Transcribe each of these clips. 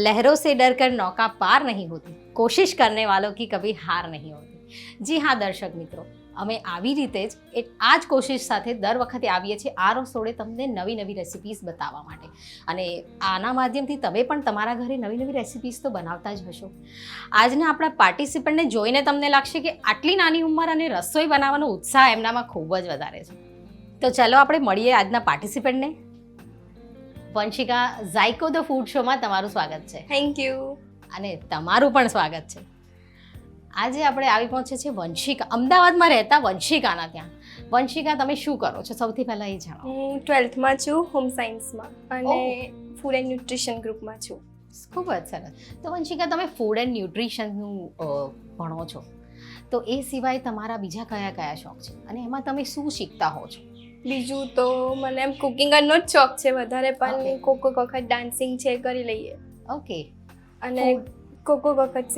लहरों से डर कर नौका पार नहीं होती, कोशिश करने वालों की कभी हार नहीं होती। જી હા દર્શક મિત્રો, અમે આવી રીતે જ આ જ કોશિશ સાથે દર વખતે આવીએ છીએ આ રસોડે તમને નવી નવી રેસિપીઝ બતાવવા માટે, અને આના માધ્યમથી તમે પણ તમારા ઘરે નવી નવી રેસિપીઝ તો બનાવતા જ હશો. આજના આપણા પાર્ટિસિપન્ટને જોઈને તમને લાગશે કે આટલી નાની ઉંમર અને રસોઈ બનાવવાનો ઉત્સાહ એમનામાં ખૂબ જ વધારે છે. તો ચાલો આપણે મળીએ આજના પાર્ટિસિપન્ટને. વંશિકા, ઝાયકો ધ ફૂડ શોમાં તમારું સ્વાગત છે. Thank you. અને તમારું પણ સ્વાગત છે. આજે આપણે આવી પહોંચે છે વંશિકા, અમદાવાદમાં રહેતા વંશિકાના ત્યાં. વંશિકા, તમે શું કરો છો સૌથી પહેલાં એ જણાવો. હું 12th છું, હોમ સાયન્સમાં, અને ફૂડ એન્ડ ન્યુટ્રિશન ગ્રુપમાં છું. ખૂબ જ સરસ. તો વંશિકા, તમે ફૂડ એન્ડ ન્યુટ્રિશનનું ભણો છો, તો એ સિવાય તમારા બીજા કયા કયા શોખ છે અને એમાં તમે શું શીખતા હો છો? બીજું તો મને એમ કુકિંગનો જ શોખ છે વધારે, પણ કોક વખત ડાન્સિંગ છે કરી લઈએ. ઓકે. અને કોક વખત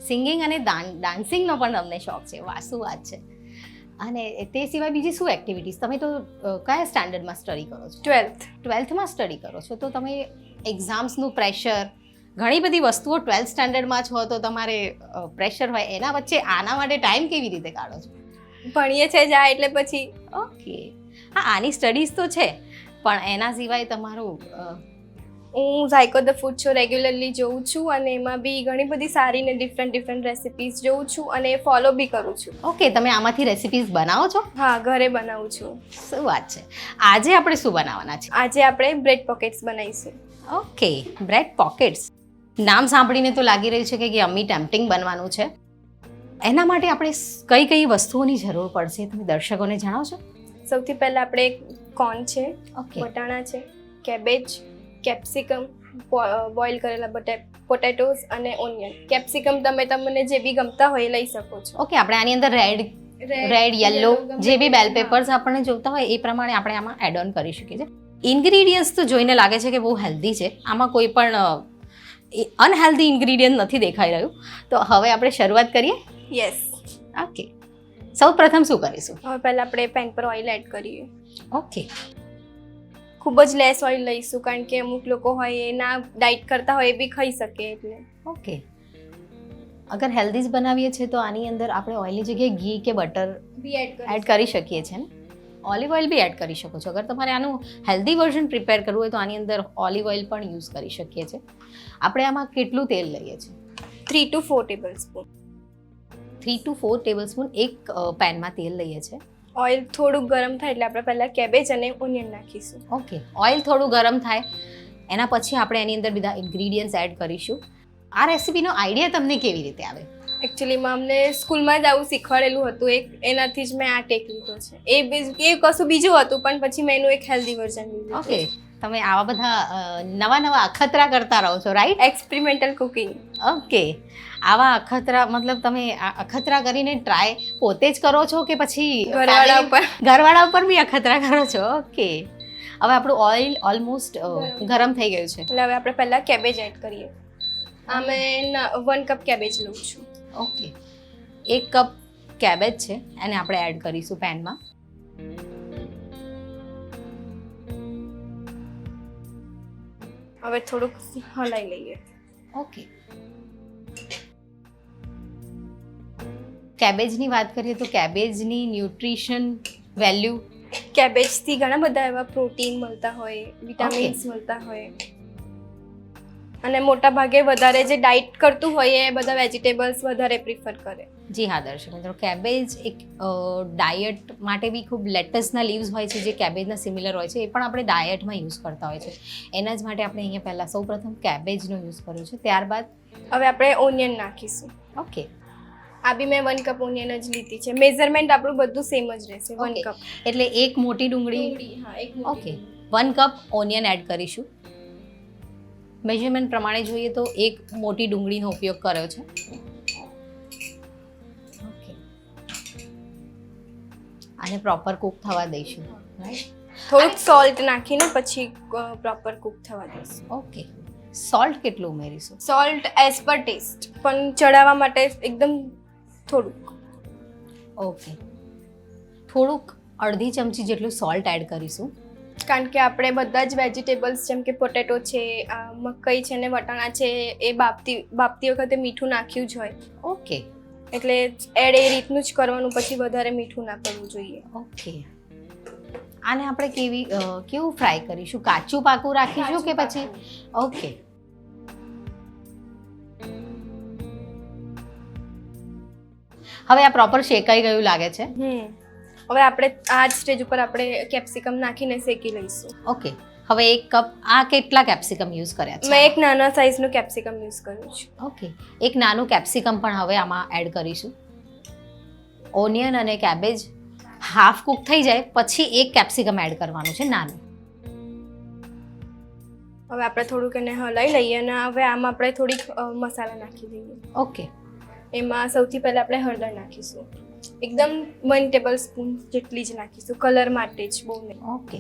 સિંગિંગ અને ડાન્સિંગનો પણ તમને શોખ છે. વાહ, શું વાત છે. અને તે સિવાય બીજી શું એક્ટિવિટીઝ? તમે તો કયા સ્ટાન્ડર્ડમાં સ્ટડી કરો છો? 12થમાં સ્ટડી કરો છો, તો તમે એક્ઝામ્સનું પ્રેશર, ઘણી બધી વસ્તુઓ 12th સ્ટાન્ડર્ડમાં છો તો તમારે પ્રેશર હોય, એના વચ્ચે આના માટે ટાઈમ કેવી રીતે કાઢો છો? ભણીએ છે જાય એટલે પછી. ઓકે. હા, આની સ્ટડીઝ તો છે, પણ એના સિવાય તમારું હું ઝાયકો ધ ફૂડ શો રેગ્યુલરલી જોઉં છું, અને એમાં બી ઘણી બધી સારી ને ડિફરન્ટ રેસિપીઝ જોઉં છું અને ફોલો બી કરું છું. ઓકે, તમે આમાંથી રેસિપીઝ બનાવો છો? હા, ઘરે બનાવું છું. શું વાત છે. આજે આપણે શું બનાવવાના છે? આજે આપણે બ્રેડ પોકેટ્સ બનાવીશું. Okay, bread pockets. નામ સાંભળીને તો લાગી રહ્યું છે કે યમ્મી ટેમ્પટિંગ બનવાનું છે. એના માટે આપણે કઈ કઈ વસ્તુઓની જરૂર પડશે તમે દર્શકોને જણાવશો? સૌથી પહેલાં આપણે કોર્ન છે, ઓકે, વટાણા છે, કેબેજ, કેપ્સિકમ, બોઇલ કરેલા પોટેટોઝ અને ઓનિયન. કેપ્સિકમ તમને જે બી ગમતા હોય એ લઈ શકો છો. ઓકે. આપણે આની અંદર રેડ, યલો જે બી બેલ પેપર્સ આપણને જોઈતા હોય એ પ્રમાણે આપણે આમાં એડ ઓન કરી શકીએ છીએ. ઇન્ગ્રીડિયન્ટ્સ તો જોઈને લાગે છે કે બહુ હેલ્ધી છે, આમાં કોઈ પણ અનહેલ્ધી ઇન્ગ્રીડિયન્ટ નથી દેખાઈ રહ્યું. તો હવે આપણે શરૂઆત કરીએ. યસ. ઓકે. સૌ પ્રથમ શું કરીશું? હવે પહેલાં આપણે પેન પર ઓઇલ એડ કરીએ. ઓકે. ખૂબ જ લેસ ઓઇલ લઈશું, કારણ કે અમુક લોકો હોય એ ના ડાયટ કરતા હોય એ બી ખાઈ શકે એટલે. ઓકે. અગર હેલ્ધી જ બનાવીએ છીએ તો આની અંદર આપણે ઓઇલની જગ્યાએ ઘી કે બટર બી એડ કરી શકીએ છીએ ને. ઓલિવ ઓઇલ બી એડ કરી શકો છો. અગર તમારે આનું હેલ્ધી વર્ઝન પ્રિપેર કરવું હોય તો આની અંદર ઓલિવ ઓઇલ પણ યુઝ કરી શકીએ છીએ. આપણે આમાં કેટલું તેલ લઈએ છીએ? 3 to 4 ટેબલસ્પૂન. 3 to 4 ટેબલસ્પૂન એક પેનમાં તેલ લઈએ છીએ. ઓઇલ થોડુંક ગરમ થાય એટલે આપણે પહેલાં કેબેજ અને ઓનિયન નાખીશું. ઓકે. ઓઇલ થોડું ગરમ થાય એના પછી આપણે એની અંદર બધા ઇન્ગ્રીડિયન્ટ્સ એડ કરીશું. આ રેસિપીનો આઈડિયા તમને કેવી રીતે આવે? એકચ્યુઅલીમાં અમને સ્કૂલમાં જ આવું શીખવાડેલું હતું, એનાથી જ મેં આ ટેક લીધો છે. એ કશું બીજું હતું, પણ પછી મેં એનું એક હેલ્ધી વર્ઝન લીધું. ઓકે. તમે આવા બધા નવા અખતરા કરતા રહો છો, રાઈટ? Experimental cooking. ઓકે. આવા અખતરા મતલબ તમે અખતરા કરીને ટ્રાય પોતે જ કરો છો કે પછી ઘરવાળા ઉપર બી અખતરા કરો છો? ઓકે. હવે આપણું ઓઇલ ઓલમોસ્ટ ગરમ થઈ ગયું છે, એટલે હવે આપણે પહેલાં કેબેજ એડ કરીએ. આ મેં 1 કપ કેબેજ લઉં છું. ઓકે. 1 કપ કેબેજ છે, એને આપણે એડ કરીશું પેનમાં. હવે થોડુંક હલાવી લઈએ. ઓકે. કેબેજની વાત કરીએ તો કેબેજની ન્યુટ્રિશન વેલ્યુ, કેબેજથી ઘણા બધા એવા પ્રોટીન મળતા હોય, વિટામિન્સ મળતા હોય, અને મોટા ભાગે વધારે જે ડાયટ કરતું હોય એ બધા વેજીટેબલ્સ વધારે પ્રિફર કરે. જી હા દર્શક મિત્રો, કેબેજ એક ડાયટ માટે બી ખૂબ લેટસના લીવ્સ હોય છે જે કેબેજના સિમિલર હોય છે, એ પણ આપણે ડાયટમાં યુઝ કરતા હોય છે. એના જ માટે આપણે અહીંયા પહેલાં સૌપ્રથમ કેબેજનો યુઝ કર્યો છે. ત્યારબાદ હવે આપણે ઓનિયન નાખીશું. ઓકે. આ બી મેં 1 કપ ઓનિયન જ લીધી છે. મેઝરમેન્ટ આપણું બધું સેમ જ રહેશે. 1 કપ એટલે એક મોટી ડુંગળી. ઓકે. 1 કપ ઓનિયન એડ કરીશું. મેઝરમેન્ટ પ્રમાણે જોઈએ તો એક મોટી ડુંગળીનો ઉપયોગ કર્યો છે. ઓકે. આને પ્રોપર કૂક થવા દઈશું, રાઈટ? થોડુંક સોલ્ટ નાખીને પછી પ્રોપર કૂક થવા દઈશું. ઓકે. સોલ્ટ કેટલું ઉમેરીશું? સોલ્ટ એઝ પર ટેસ્ટ, પણ ચડાવવા માટે એકદમ થોડુંક. ઓકે. થોડુંક અડધી ચમચી જેટલું સોલ્ટ એડ કરીશું. કારણ કે આપણે બધા જ વેજીટેબલ્સ જેમ કે પોટેટો છે, મકાઈ છે ને વટાણા છે એ બાફતી વખતે મીઠું નાખ્યું જ હોય. ઓકે એટલે એડ એ રીતનું જ કરવાનું, પછી વધારે મીઠું ના કરવું જોઈએ. ઓકે. આને આપણે કેવું ફ્રાય કરીશું? કાચું પાકું રાખીશું કે પછી? ઓકે. હવે આ પ્રોપર શેકાઈ ગયું લાગે છે. હવે આપણે આ જ સ્ટેજ ઉપર આપણે કેપ્સિકમ નાખીને શેકી લઈશું. ઓકે. હવે 1 કપ આ કેટલા કેપ્સિકમ યુઝ કર્યા છે? મેં એક નાના સાઈઝનું કેપ્સિકમ યુઝ કર્યું છે. ઓકે. એક નાનું કેપ્સિકમ પણ હવે આમાં એડ કરીશું. ઓનિયન અને કેબેજ હાફ કુક થઈ જાય પછી એક કેપ્સિકમ એડ કરવાનું છે નાનું. હવે આપણે થોડુંક એને હલાવી લઈએ અને હવે આમાં આપણે થોડીક મસાલા નાખી દઈએ. ઓકે. એમાં સૌથી પહેલા આપણે હળદર નાખીશું, એકદમ 1 ટેબલ સ્પૂન જેટલી જ નાખીશું, કલર માટે જ, બહુ નહીં. ઓકે.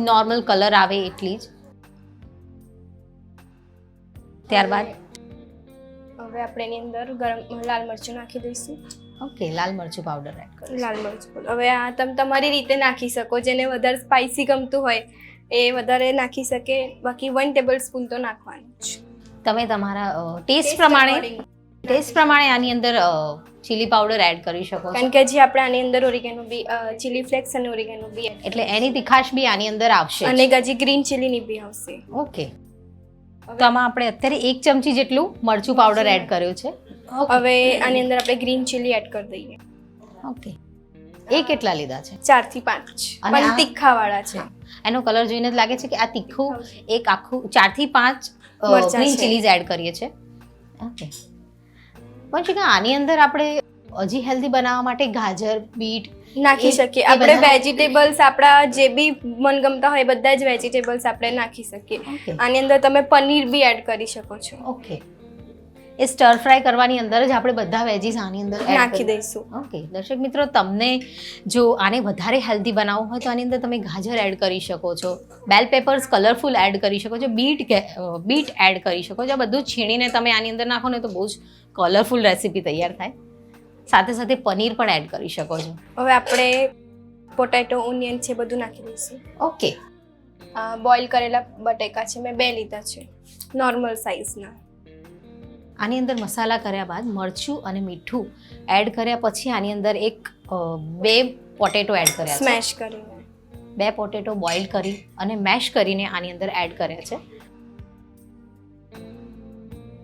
નોર્મલ કલર આવે એટલી જ. ત્યારબાદ હવે આપણે એની અંદર લાલ મરચું નાખી દઈશું. ઓકે, લાલ મરચું પાવડર એડ કરીશું. લાલ મરચું. હવે આ તમે તમારી રીતે નાખી શકો, જેને વધારે સ્પાઇસી ગમતું હોય એ વધારે નાખી શકે, બાકી 1 ટેબલ સ્પૂન તો નાખવાનું જ. તમે તમારા ટેસ્ટ પ્રમાણે આની અંદર ચીલી પાવડર એડ કરી શકો છો, કારણ કે જે આપણે આની અંદર ઓરિગેનો બી, ચીલી ફ્લેક્સ અને ઓરિગેનો બી, એટલે એની તીખાશ બી આની અંદર આવશે અને હજી ગ્રીન ચીલીની બી આવશે. ઓકે. તો આમાં આપણે અત્યારે 1 ચમચી જેટલું મરચું પાવડર એડ કર્યું છે. હવે આની અંદર આપણે ગ્રીન ચીલી એડ કરી દઈએ. ઓકે. એ કેટલા લીધા છે? 4 થી 5, પણ તીખા વાળા છે. એનો કલર જોઈને જ લાગે છે કે આ તીખું એક આખું 4 થી 5 ગ્રીન ચીલીઝ એડ કરીએ છીએ. ઓકે. પણ છે કે આની અંદર આપણે હજી હેલ્ધી બનાવવા માટે ગાજર, બીટ નાખી શકીએ. આપણે વેજીટેબલ્સ આપણા જે બી મનગમતા હોય બધા જ વેજીટેબલ્સ આપણે નાખી શકીએ. આની અંદર તમે પનીર બી એડ કરી શકો છો. ઓકે. એ સ્ટર ફ્રાય કરવાની અંદર જ આપણે બધા વેજીસ આની અંદર નાખી દઈશું. ઓકે. દર્શક મિત્રો, તમને જો આને વધારે હેલ્ધી બનાવવું હોય તો આની અંદર તમે ગાજર એડ કરી શકો છો, બેલ પેપર્સ કલરફુલ એડ કરી શકો છો, બીટ એડ કરી શકો છો. આ બધું છીણીને તમે આની અંદર નાખો ને તો બહુ જ કલરફુલ રેસીપી તૈયાર થાય. સાથે સાથે પનીર પણ એડ કરી શકો છો. હવે આપણે પોટેટો, ઓનિયન છે બધું નાખી દઈશું. ઓકે. બોઇલ કરેલા બટેકા છે, મેં 2 લીધા છે, નોર્મલ સાઇઝના. આની અંદર મસાલા કર્યા બાદ મરચું અને મીઠું એડ કર્યા પછી આની અંદર 2 પોટેટો એડ કર્યા છે, સ્મેશ કરીને. 2 પોટેટો બોઇલ કરી અને મેશ કરીને આની અંદર એડ કર્યા છે.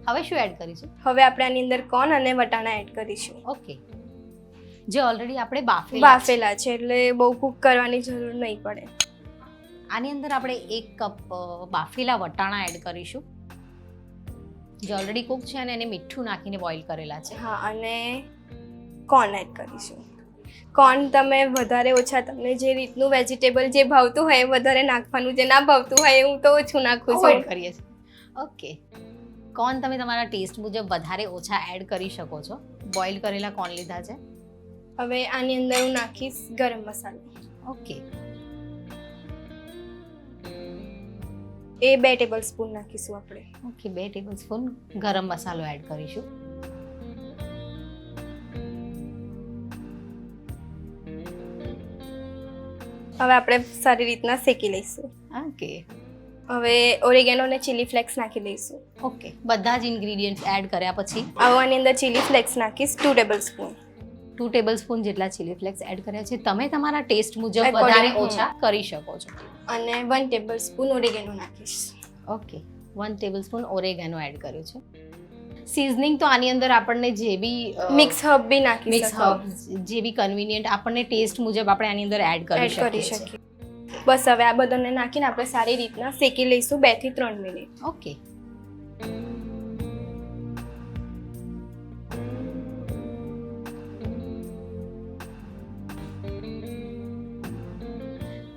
હવે શું એડ કરીશું? હવે આપણે આની અંદર કોર્ન અને વટાણા એડ કરીશું. ઓકે. જે ઓલરેડી આપણે બાફેલા છે, એટલે બહુ કૂક કરવાની જરૂર નહીં પડે. આની અંદર આપણે 1 કપ બાફેલા વટાણા એડ કરીશું, જે ઓલરેડી કુક છે અને એને મીઠું નાખીને બોઇલ કરેલા છે. હા, અને કોર્ન એડ કરીશું. કોર્ન તમે વધારે ઓછા, તમને જે રીતનું વેજીટેબલ જે ભાવતું હોય એ વધારે નાખવાનું, જે ના ભાવતું હોય હું તો ઓછું નાખું છું. કરીએ છીએ. ઓકે. કોર્ન તમે તમારા ટેસ્ટ મુજબ વધારે ઓછા એડ કરી શકો છો. બોઇલ કરેલા કોર્ન લીધા છે. હવે આની અંદર હું નાખીશ ગરમ મસાલો. ઓકે. એ 2 ટેબલ સ્પૂન નાખીશું આપણે. ઓકે. 2 ટેબલ સ્પૂન ગરમ મસાલો એડ કરીશું. હવે આપણે સારી રીતના શેકી લઈશું. ઓકે. હવે ઓરિગેનો અને ચીલી ફ્લેક્સ નાખી દઈશું. ઓકે. બધા જ ઇન્ગ્રેડિયન્ટ્સ એડ કર્યા પછી આની અંદર ચીલી ફ્લેક્સ નાખીશ 2 ટેબલ સ્પૂન. 2 ટેબલ સ્પૂન જેટલા ચીલી ફ્લેક્સ એડ કર્યા છે. તમે તમારા ટેસ્ટ મુજબ વધારે ઓછા કરી શકો છો. અને 1 ટેબલ સ્પૂન ઓરિગેનો નાખીશ. Okay. 1 tablespoon oregano add કર્યું છે. સિઝનિંગ તો આની અંદર આપણને જે બી મિક્સ હર્બ બી નાખી મિક્સ હર્બ જે બી કન્વીનિયન્ટ આપણને ટેસ્ટ મુજબ આપણે આની અંદર એડ કરી શકીએ. બસ હવે આ બધાને નાખીને આપણે સારી રીતના શેકી લઈશું 2 થી 3 મિનિટ. ઓકે.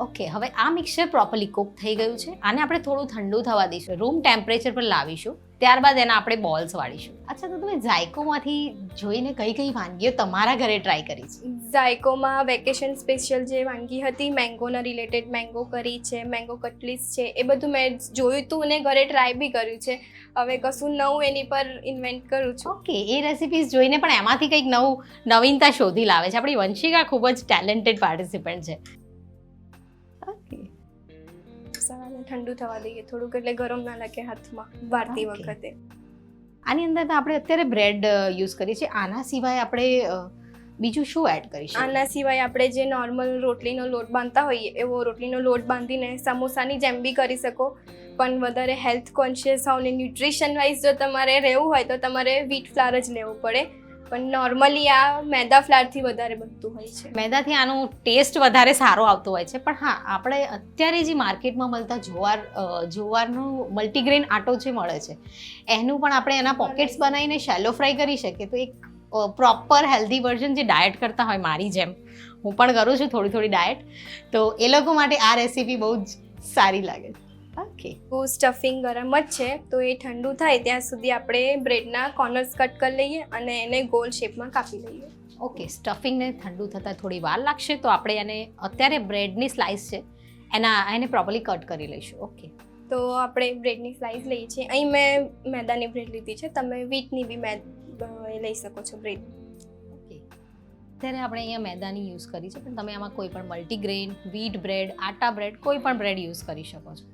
ઓકે. હવે આ મિક્સચર પ્રોપરલી કુક થઈ ગયું છે. આને આપણે થોડું ઠંડુ થવા દઈશું, રૂમ ટેમ્પરેચર પર લાવીશું. ત્યારબાદ એના આપણે બોલ્સ વાળીશું. અચ્છા, તો તમે ઝાયકોમાંથી જોઈને કઈ કઈ વાનગીઓ તમારા ઘરે ટ્રાય કરી છે? ઝાયકોમાં વેકેશન સ્પેશિયલ જે વાનગી હતી, મેંગોના રિલેટેડ, મેંગો કરી છે, મેંગો કટલીસ છે, એ બધું મેં જોયું હતું અને ઘરે ટ્રાય બી કર્યું છે. હવે કશું નવું એની પર ઇન્વેન્ટ કરું છું. ઓકે. એ રેસિપીઝ જોઈને પણ એમાંથી કંઈક નવીનતા શોધી લાવે છે. આપણી વંશિકા ખૂબ જ ટેલેન્ટેડ પાર્ટિસિપન્ટ છે. અને ઠંડુ થવા દઈએ થોડુંક, એટલે ગરમ ના લાગે હાથમાં વાળતી Okay. વખતે. આની અંદર તો આપણે અત્યારે બ્રેડ યુઝ કરીએ છીએ. આના સિવાય આપણે બીજું શું એડ કરી શકીએ? આના સિવાય આપણે જે નોર્મલ રોટલીનો લોટ બાંધતા હોઈએ એવો રોટલીનો લોટ બાંધીને સમોસાની જેમ બી કરી શકો, પણ વધારે હેલ્થ કોન્શિયસ હોવ ને ન્યુટ્રિશન વાઇઝ જો તમારે રહેવું હોય તો તમારે વ્હીટ ફ્લાવર જ લેવું પડે, પણ નોર્મલી આ મેદા ફ્લાવરથી વધારે બનતું હોય છે. મેદાથી આનો ટેસ્ટ વધારે સારો આવતો હોય છે, પણ હા આપણે અત્યારે જે માર્કેટમાં મળતા જુવારનો મલ્ટીગ્રેન આટો જે મળે છે એનું પણ આપણે એના પોકેટ્સ બનાવીને શેલો ફ્રાય કરી શકીએ, તો એક પ્રોપર હેલ્ધી વર્ઝન જે ડાયટ કરતા હોય મારી જેમ, હું પણ કરું છું થોડી ડાયટ, તો એ લોકો માટે આ રેસીપી બહુ જ સારી લાગે છે. ઓકે, સ્ટફિંગ ગરમ જ છે તો એ ઠંડુ થાય ત્યાં સુધી આપણે બ્રેડના કોર્નર્સ કટ કરી લઈએ અને એને ગોલ શેપમાં કાપી લઈએ. ઓકે, સ્ટફિંગને ઠંડુ થતાં થોડી વાર લાગશે, તો આપણે એને અત્યારે બ્રેડની સ્લાઇસ છે એને પ્રોપરલી કટ કરી લઈશું. ઓકે, તો આપણે બ્રેડની સ્લાઇસ લઈએ છીએ. અહીં મેં મેદાની બ્રેડ લીધી છે, તમે વ્હીટની બી લઈ શકો છો બ્રેડ. ઓકે, અત્યારે આપણે અહીંયા મેદાની યુઝ કરી છે, પણ તમે આમાં કોઈ પણ મલ્ટીગ્રેન, વ્હીટ બ્રેડ, આટા બ્રેડ, કોઈ પણ બ્રેડ યુઝ કરી શકો છો.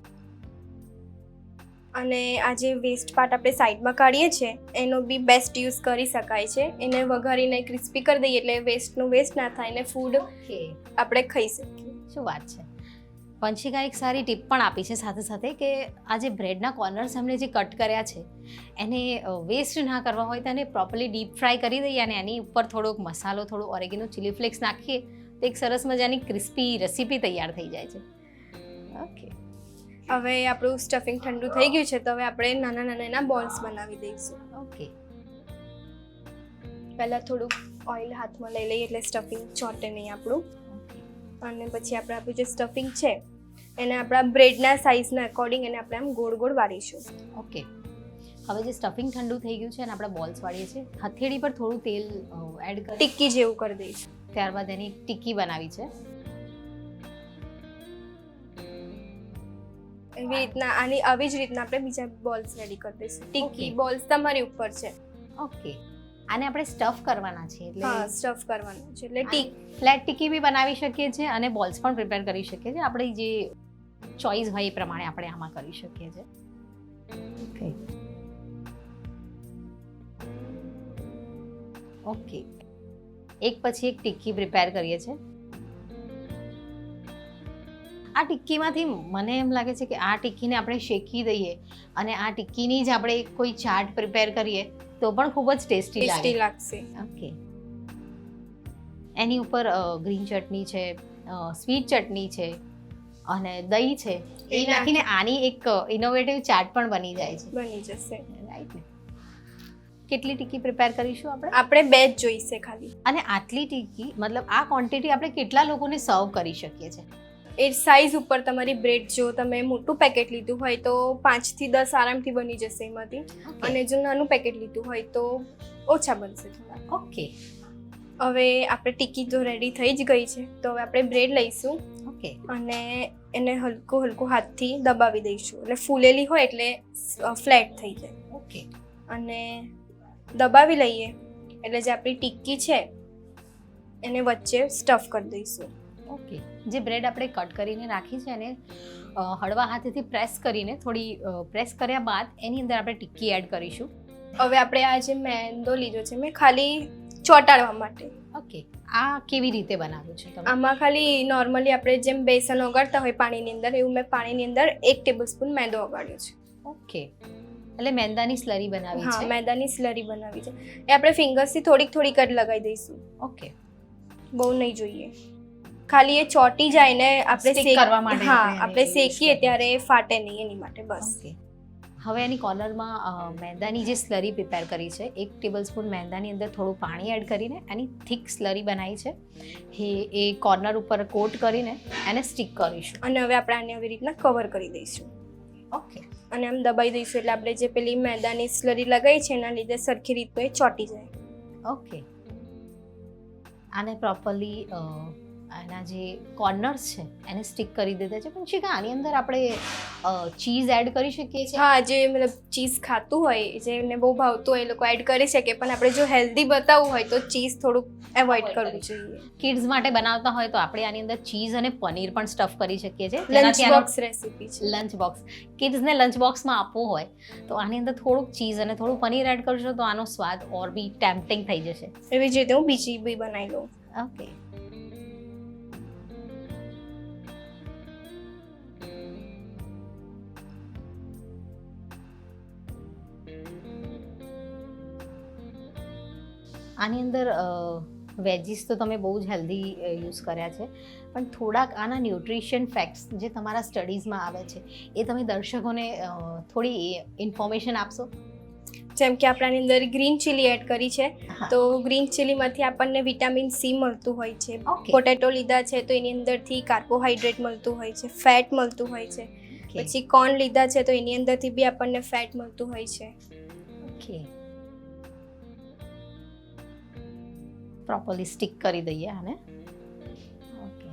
અને આ જે વેસ્ટ પાર્ટ આપણે સાઈડમાં કાઢીએ છીએ એનો બી બેસ્ટ યુઝ કરી શકાય છે. એને વઘારીને ક્રિસ્પી કરી દઈએ એટલે વેસ્ટનું વેસ્ટ ના થાય ને ફૂડ ઓકે, આપણે ખાઈ શકીએ. શું વાત છે. પંચિકા એક સારી ટીપ પણ આપી છે સાથે સાથે, કે આ જે બ્રેડના કોર્નર્સ એમણે જે કટ કર્યા છે એને વેસ્ટ ના કરવા હોય તો એને પ્રોપરલી ડીપ ફ્રાય કરી દઈએ અને એની ઉપર થોડોક મસાલો, થોડું ઓરેગેનો, ચીલી ફ્લેક્સ નાખીએ તો એક સરસ મજાની ક્રિસ્પી રેસીપી તૈયાર થઈ જાય છે. ઓકે, હવે આપણું સ્ટફિંગ ઠંડુ થઈ ગયું છે તો હવે આપણે નાના એના બોલ્સ બનાવી દઈશું. ઓકે, પહેલાં થોડુંક ઓઇલ હાથમાં લઈ લઈએ એટલે સ્ટફિંગ ચોંટે નહીં આપણું. અને પછી આપણું જે સ્ટફિંગ છે એને આપણા બ્રેડના સાઇઝના અકોર્ડિંગ એને આપણે આમ ગોળ ગોળ વાળીશું. ઓકે, હવે જે સ્ટફિંગ ઠંડુ થઈ ગયું છે અને આપણે બોલ્સ વાળીએ છીએ, હથેળી પર થોડું તેલ એડ કરી ટિક્કી જેવું કરી દઈશું. ત્યારબાદ એની ટિક્કી બનાવી છે. આવી જ રીતના આપણે બીજા બોલ્સ રેડી કરી દઈશું. ટિક્કી Okay. બોલ્સ તમારી ઉપર છે. ઓકે, આને આપણે સ્ટફ કરવાના છે એટલે હા, સ્ટફ કરવાનું છે એટલે ફ્લેટ ટિક્કી બી બનાવી શકીએ છીએ અને બોલ્સ પણ પ્રિપેર કરી શકીએ છીએ. આપણી જે ચોઈસ હોય એ પ્રમાણે આપણે આમાં કરી શકીએ છીએ. ઓકે, ઓકે, એક પછી એક ટિક્કી પ્રિપેર કરીએ છીએ. આ ટિક્કીમાંથી મને એમ લાગે છે કે આ ટિક્કીને આપણે શેકી દઈએ અને આ ટિક્કીની જ આપણે કોઈ ચાટ પ્રિપેર કરીએ તો પણ ખૂબ જ ટેસ્ટી લાગશે. ઓકે, એની ઉપર ગ્રીન ચટણી છે, સ્વીટ ચટણી છે અને દહીં છે, એ નાખીને આની એક ઇનોવેટિવ ચાટ પણ બની જાય છે. બની જશે. રાઈટ ને? કેટલી ટિક્કી પ્રિપેર કરીશું આપણે? આપણે બે જ જોઈશે ખાલી. અને આટલી ટિક્કી મતલબ આ ક્વોન્ટિટી આપણે કેટલા લોકોને સર્વ કરી શકીએ છીએ? એ સાઇઝ ઉપર તમારી બ્રેડ, જો તમે મોટું પેકેટ લીધું હોય તો 5 થી 10 આરામથી બની જશે એમાંથી, અને જો નાનું પેકેટ લીધું હોય તો ઓછા બનશે થોડા. ઓકે, હવે આપણે ટિક્કી તો રેડી થઈ જ ગઈ છે તો હવે આપણે બ્રેડ લઈશું ઓકે, અને એને હલકું હાથથી દબાવી દઈશું એટલે ફૂલેલી હોય એટલે ફ્લેટ થઈ જાય. ઓકે, અને દબાવી લઈએ એટલે જે આપણી ટિક્કી છે એને વચ્ચે સ્ટફ કરી દઈશું. ઓકે, જે બ્રેડ આપણે કટ કરીને રાખી છે એને હળવા હાથેથી પ્રેસ કરીને પ્રેસ કર્યા બાદ એની અંદર આપણે ટિક્કી એડ કરીશું. હવે આપણે આ જે મેંદો લીધો છે મેં ખાલી ચોંટાડવા માટે. ઓકે, આ કેવી રીતે બનાવ્યું છે તમે? આમાં ખાલી નોર્મલી આપણે જેમ બેસન ઓગાળતા હોય પાણીની અંદર એવું મેં પાણીની અંદર 1 ટેબલસ્પૂન મેંદો ઓગાળ્યો છે. ઓકે, એટલે મેંદાની સ્લરી બનાવી હા, છે. મેંદાની સ્લરી બનાવી છે. એ આપણે ફિંગર્સથી થોડીક જ લગાવી દઈશું. ઓકે, બહુ નહીં જોઈએ, ખાલી એ ચોટી જાય ને આપણે Stick કરવા માટે હા, આપણે આપણે use શેકીએ કરીએ. ત્યારે એ ફાટે નહીં એની માટે બસ. ઓકે, હવે એની કોર્નરમાં મેંદાની જે સ્લરી પ્રિપેર કરી છે, 1 ટેબલસ્પૂન મેંદાની અંદર થોડું પાણી એડ કરીને એની થીક સ્લરી બનાવી છે, એ કોર્નર ઉપર કોટ કરીને એને સ્ટીક કરીશું. અને હવે આપણે આને આવી રીતના કવર કરી દઈશું. ઓકે, અને આમ દબાઈ દઈશું એટલે આપણે જે પેલી મેંદાની સ્લરી લગાવી છે એના લીધે સરખી રીતનું એ ચોટી જાય. ઓકે, આને પ્રોપરલી એના જે કોર્નર્સ છે એને સ્ટીક કરી દીધા છે. પણ શિખા, આની અંદર આપણે ચીઝ એડ કરી શકીએ છીએ? હા, જે મતલબ ચીઝ ખાતું હોય, જેને બહુ ભાવતું હોય એ લોકો એડ કરી શકે, પણ આપણે જો હેલ્ધી બતાવવું હોય તો ચીઝ થોડુંક એવોઇડ કરવું જોઈએ. કિડ્સ માટે બનાવતા હોય તો આપણે આની અંદર ચીઝ અને પનીર પણ સ્ટફ કરી શકીએ છીએ. લંચ બોક્સ રેસીપી છે. લંચ બોક્સ કિડ્સને લંચ બોક્સમાં આપવું હોય તો આની અંદર થોડુંક ચીઝ અને થોડું પનીર એડ કરશો તો આનો સ્વાદ ઓર બી ટેમ્પટિંગ થઈ જશે. એવી જ રીતે હું બીજી બી બનાવી લઉં. ઓકે. આની અંદર વેજીસ તો તમે બહુ જ હેલ્ધી યુઝ કર્યા છે, પણ થોડાક આના ન્યુટ્રિશન ફેક્ટ્સ જે તમારા સ્ટડીઝમાં આવે છે એ તમે દર્શકોને થોડી ઇન્ફોર્મેશન આપશો. જેમ કે આપણાની અંદર ગ્રીન ચીલી એડ કરી છે, તો ગ્રીન ચીલીમાંથી આપણને વિટામિન સી મળતું હોય છે. પોટેટો લીધા છે તો એની અંદરથી કાર્બોહાઈડ્રેટ મળતું હોય છે, ફેટ મળતું હોય છે. પછી કોર્ન લીધા છે તો એની અંદરથી બી આપણને ફેટ મળતું હોય છે. ઓકે, પ્રોપરલી સ્ટિક કરી દઈએ આને. ઓકે,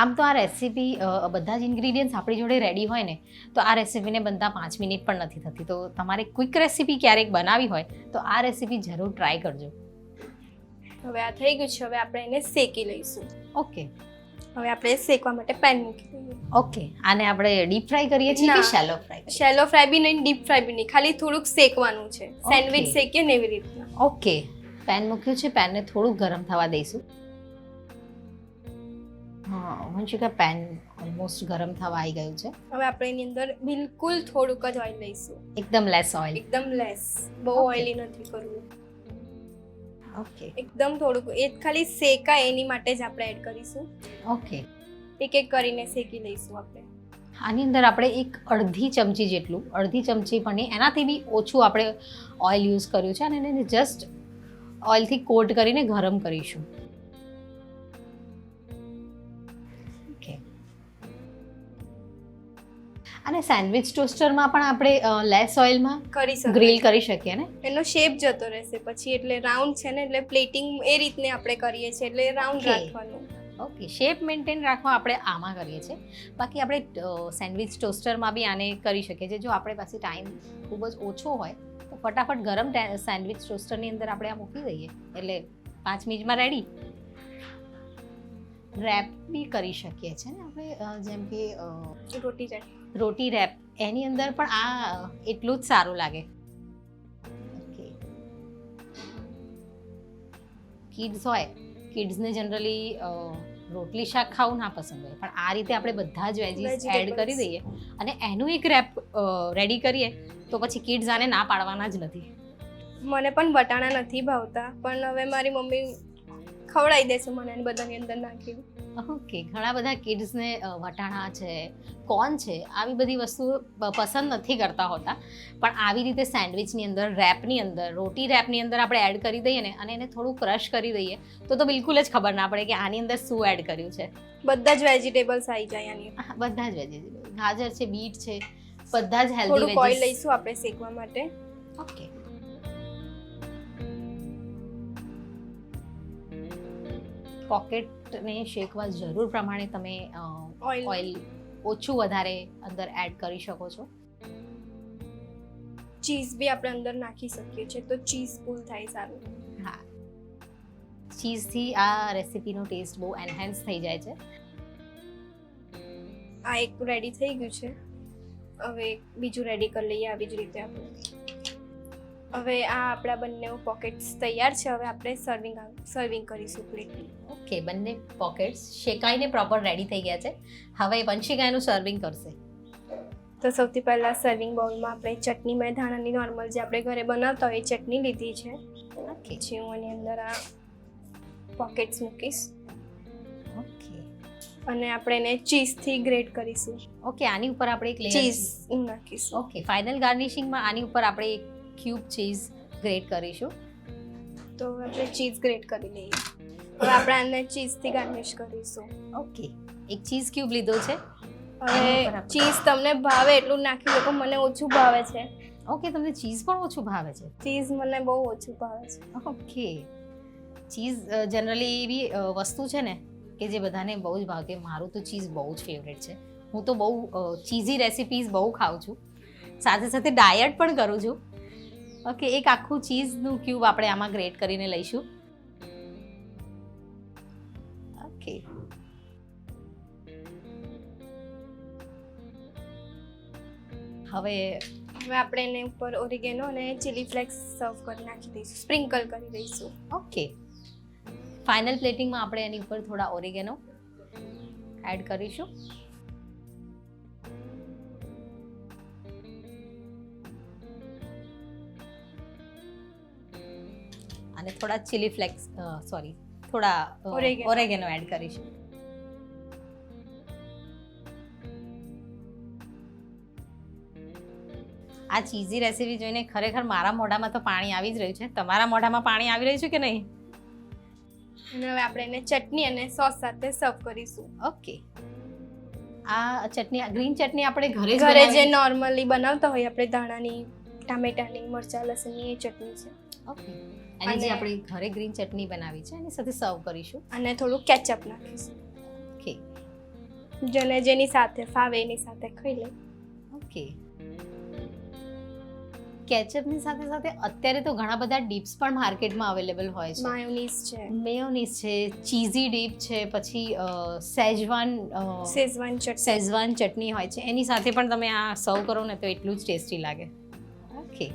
આમ તો આ રેસીપી બધા જ ઇન્ગ્રીડિયન્ટ્સ આપણી જોડે રેડી હોય ને તો આ રેસીપીને બનતા 5 મિનિટ પણ નથી થતી. તો તમારે ક્વિક રેસીપી ક્યારેક બનાવી હોય તો આ રેસીપી જરૂર ટ્રાય કરજો. હવે આ થઈ ગયું છે, હવે આપણે એને શેકી લઈશું. ઓકે, હવે આપણે શેકવા માટે પેન મૂકી દઈએ. ઓકે, આને આપણે ડીપ ફ્રાય કરીએ છીએ કે શેલો ફ્રાય? શેલો ફ્રાય બી નહીં, ડીપ ફ્રાય બી નહીં, ખાલી થોડુંક શેકવાનું છે. સેન્ડવિચ શેકીએ ને એવી રીતના. ઓકે, પેન મૂક્યું છે, પેનને થોડું ગરમ થવા દઈશું. હા, હું કે પેન ઓલમોસ્ટ ગરમ થવા આવી ગયું છે. હવે આપણે એની અંદર બિલકુલ થોડુંક જ ઓઇલ લઈશું. એકદમ લેસ ઓઇલ? એકદમ લેસ, બહુ ઓઇલી નથી કરવું. ઓકે, એકદમ થોડુંક, એ ખાલી શેકાય એની માટે જ આપણે એડ કરીશું. ઓકે, એક એક કરીને શેકી લઈશું આપણે. આની અંદર આપણે એક અડધી ચમચી જેટલું, અડધી ચમચી પણ નહીં, એનાથી બી ઓછું આપણે ઓઇલ યુઝ કર્યું છે અને એને જસ્ટ ઓઇલથી કોટ કરીને ગરમ કરીશું. ઓકે, અને સેન્ડવિચ ટોસ્ટરમાં પણ આપણે લેસ ઓઇલમાં ગ્રીલ કરી શકીએ ને? એનો શેપ જતો રહેશે પછી, એટલે રાઉન્ડ છે ને, એટલે પ્લેટિંગ એ રીતને આપણે કરીએ છીએ, એટલે રાઉન્ડ રાખવાનું. ઓકે, શેપ મેન્ટેન રાખવા આપણે આમાં કરીએ છીએ. બાકી આપણે સેન્ડવિચ ટોસ્ટરમાં બી આને કરી શકીએ છીએ. જો આપણે પાસે ટાઈમ ખૂબ જ ઓછો હોય તો ફટાફટ ગરમ સેન્ડવિચ ટોસ્ટરની અંદર આપણે આ મૂકી દઈએ એટલે 5 મિનિટમાં રેડી. રેપ બી કરી શકીએ છીએ ને આપણે, જેમ કે રોટી રેપ, એની અંદર પણ આ એટલું જ સારું લાગે. ઓકે, કિડ્સ હોય, કિડ્સને જનરલી રોટલી શાક ખાવું ના પસંદ હોય, પણ આ રીતે આપણે બધા જ વેજીસ એડ કરી દઈએ અને એનું એક રેપ રેડી કરીએ તો પછી કિડ્સ આને ના પાડવાના જ નથી. મને પણ વટાણા નથી ભાવતા, પણ હવે મારી મમ્મી ખવડાવી દે છે મને બધાની અંદર નાખીને. ઓકે, ઘણા બધા કિડ્સને વટાણા છે, કોર્ન છે, આવી બધી વસ્તુઓ પસંદ નથી કરતા હોતા, પણ આવી રીતે સેન્ડવિચની અંદર, રેપની અંદર, રોટી રેપની અંદર આપણે એડ કરી દઈએ ને અને એને થોડું ક્રશ કરી દઈએ તો બિલકુલ જ ખબર ના પડે કે આની અંદર શું એડ કર્યું છે. બધા જ વેજીટેબલ્સ આવી જાય આની. બધા જ વેજીટેબલ, ગાજર છે, બીટ છે, બધા જ હેલ્ધી થોડું ઓઇલ લઈશું આપણે શેકવા માટે. ઓકે, પોકેટને શેકવા જરૂર પ્રમાણે તમે ઓઇલ ઓછું વધારે અંદર એડ કરી શકો છો. ચીઝ બી આપણે અંદર નાખી શકીએ છીએ તો ચીઝ ફૂલ થાય સારું. હા, ચીઝથી આ રેસીપીનો ટેસ્ટ બહુ એનહેન્સ થઈ જાય છે. આ એક રેડી થઈ ગયું છે, હવે બીજું રેડી કરી લઈએ આવી જ રીતે આપણે. હવે આ આપણા બંને પોકેટ્સ તૈયાર છે, હવે આપણે સર્વિંગ કરીશું પ્લેટમાં. ઓકે, બંને પોકેટ્સ શેકાઈને પ્રોપર રેડી થઈ ગયા છે. હવે વંશિકા સર્વિંગ કરશે. તો સૌથી પહેલા સર્વિંગ બાઉલમાં આપણે ચટણી મેદાણાની નોર્મલ જે આપણે ઘરે બનાવતા હોય એ ચટણી લીધી છે. ઓકે, પછી હું એની અંદર આ પોકેટ્સ મૂકીશ. ઓકે, અને આપણે એને ચીઝથી ગ્રેટ કરીશું. ઓકે, આની ઉપર આપણે એક લેયર ચીઝ નાખીશું. ઓકે, ફાઇનલ ગાર્નિશિંગમાં આની ઉપર આપણે એક ક્યુબ ચીઝ ગ્રેટ કરીશું. તો આપણે ચીઝ ગ્રેટ કરી લઈએ. હવે આપણે આને ચીઝથી ગાર્નિશ કરીશું. ઓકે, એક ચીઝ ક્યુબ લીધો છે. હવે ચીઝ તમને ભાવે એટલું નાખી લો, પણ મને ઓછું ભાવે છે. ઓકે, તમને ચીઝ પણ ઓછું ભાવે છે? ચીઝ મને બહુ ઓછું ભાવે છે. ઓકે, ચીઝ જનરલી એવી વસ્તુ છે ને કે જે બધાને બહુ જ ભાવે. મારું તો ચીઝ બહુ જ ફેવરેટ છે. હું તો બહુ ચીઝી રેસિપીઝ બહુ ખાઉં છું, સાથે સાથે ડાયટ પણ કરું છું. ઓકે, એક આખું ચીઝનું ક્યુબ આપણે આમાં ગ્રેટ કરીને લઈશું. ઓકે, હવે હવે આપણે એને ઉપર ઓરિગેનો અને ચીલી ફ્લેક્સ સર્વ કરી નાખી દઈશું, સ્પ્રિંકલ કરી દઈશું. ઓકે, ફાઇનલ પ્લેટિંગમાં આપણે એની ઉપર થોડા ઓરિગેનો એડ કરીશું. અને થોડા ચીલી ફ્લેક્સ થોડા ઓરેગેનો એડ કરીશું. આ ચીઝી રેસીપી જોઈને ખરેખર મારા મોઢામાં તો પાણી આવી જ રહ્યું છે. તમારા મોઢામાં પાણી આવી રહ્યું છે કે નહીં? અને હવે આપણે એને ચટણી અને સોસ સાથે સર્વ કરીશું. ઓકે, આ ચટણી, ગ્રીન ચટણી આપણે ઘરે જે નોર્મલી બનાવતા હોય આપણે ધાણાની, ટામેટાની, મરચા લસણની એ ચટણી છે. ઓકે, અને જે આપણે ઘરે ગ્રીન ચટણી બનાવી છે એની સાથે સર્વ કરીશું. અને થોડું કેચઅપ નાખીશું. ઓકે, જેની સાથે ફાવે એની સાથે ખાઈ લે. ઓકે, કેચઅપની સાથે સાથે અત્યારે તો ઘણા બધા ડીપ્સ પણ માર્કેટમાં અવેલેબલ હોય છે. મેયોનીઝ છે, ચીઝી ડીપ છે, પછી શેઝવાન ચટણી હોય છે. એની સાથે પણ તમે આ સર્વ કરો ને તો એટલું જ ટેસ્ટી લાગે. ઓકે,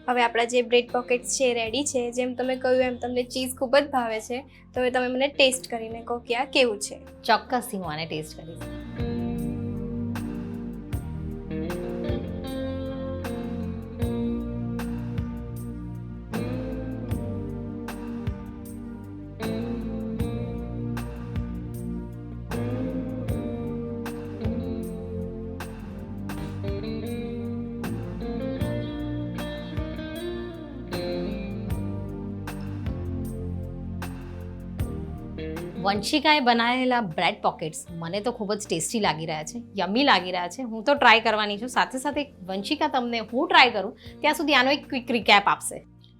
હવે આપણા જે બ્રેડ પોકેટ્સ છે રેડી છે. જેમ તમે કહ્યું એમ તમને ચીઝ ખૂબ જ ભાવે છે, તો હવે તમે મને ટેસ્ટ કરીને કહો કે આ કેવું છે. ચોક્કસથી હું આને ટેસ્ટ કરીશ. વંશિકાએ બનાવેલા બ્રેડ પોકેટ્સ મને તો ખૂબ જ ટેસ્ટી લાગી રહ્યા છે, યમી લાગી રહ્યા છે. હું તો ટ્રાય કરવાની છું. સાથે સાથે વંશિકા તમને હું ટ્રાય કરું ત્યાં સુધી આનો એક ક્વિક રિકેપ આપશે.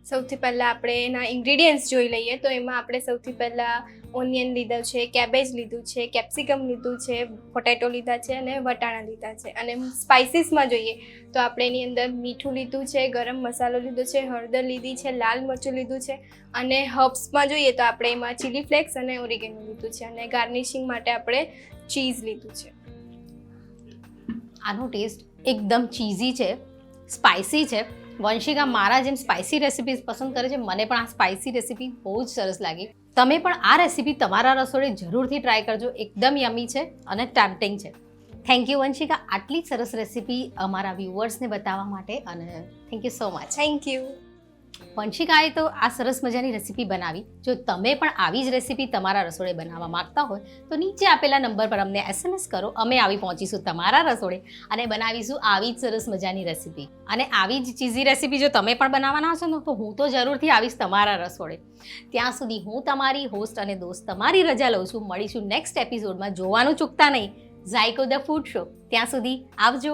સૌથી પહેલાં આપણે એના ઇન્ગ્રીડિયન્ટ્સ જોઈ લઈએ. તો એમાં આપણે સૌથી પહેલાં ઓનિયન લીધો છે, કેબેજ લીધું છે, કેપ્સિકમ લીધું છે, પોટેટો લીધા છે અને વટાણા લીધા છે. અને સ્પાઇસીસમાં જોઈએ તો આપણે એની અંદર મીઠું લીધું છે, ગરમ મસાલો લીધો છે, હળદર લીધી છે, લાલ મરચું લીધું છે. અને હર્બ્સમાં જોઈએ તો આપણે એમાં ચીલી ફ્લેક્સ અને ઓરિગેનો લીધું છે. અને ગાર્નિશિંગ માટે આપણે ચીઝ લીધું છે. આનો ટેસ્ટ એકદમ ચીઝી છે, સ્પાઇસી છે. વંશિકા મારા જેમ સ્પાઇસી રેસિપીઝ પસંદ કરે છે. મને પણ આ સ્પાઇસી રેસિપી બહુ જ સરસ લાગી. તમે પણ આ રેસિપી તમારા રસોડે જરૂરથી ટ્રાય કરજો. એકદમ યમી છે અને ટેમ્પટિંગ છે. થેન્ક યુ વંશિકા, આટલી સરસ રેસિપી અમારા વ્યુઅર્સને બતાવવા માટે. અને thank you so much. Thank you. વંશિકાએ તો આ સરસ મજાની રેસિપી બનાવી. જો તમે પણ આવી જ રેસિપી તમારા રસોડે બનાવવા માંગતા હોય તો નીચે આપેલા નંબર પર અમને SMS કરો. અમે આવી પહોંચીશું તમારા રસોડે અને બનાવીશું આવી જ સરસ મજાની રેસિપી. અને આવી જ ચીઝી રેસિપી જો તમે પણ બનાવવાના હશો ને તો હું તો જરૂરથી આવીશ તમારા રસોડે. ત્યાં સુધી હું તમારી હોસ્ટ અને દોસ્ત તમારી રજા લઉં છું. મળીશું નેક્સ્ટ એપિસોડમાં. જોવાનું ચૂકતા નહીં ઝાયકો ધ ફૂડ શો. ત્યાં સુધી આવજો.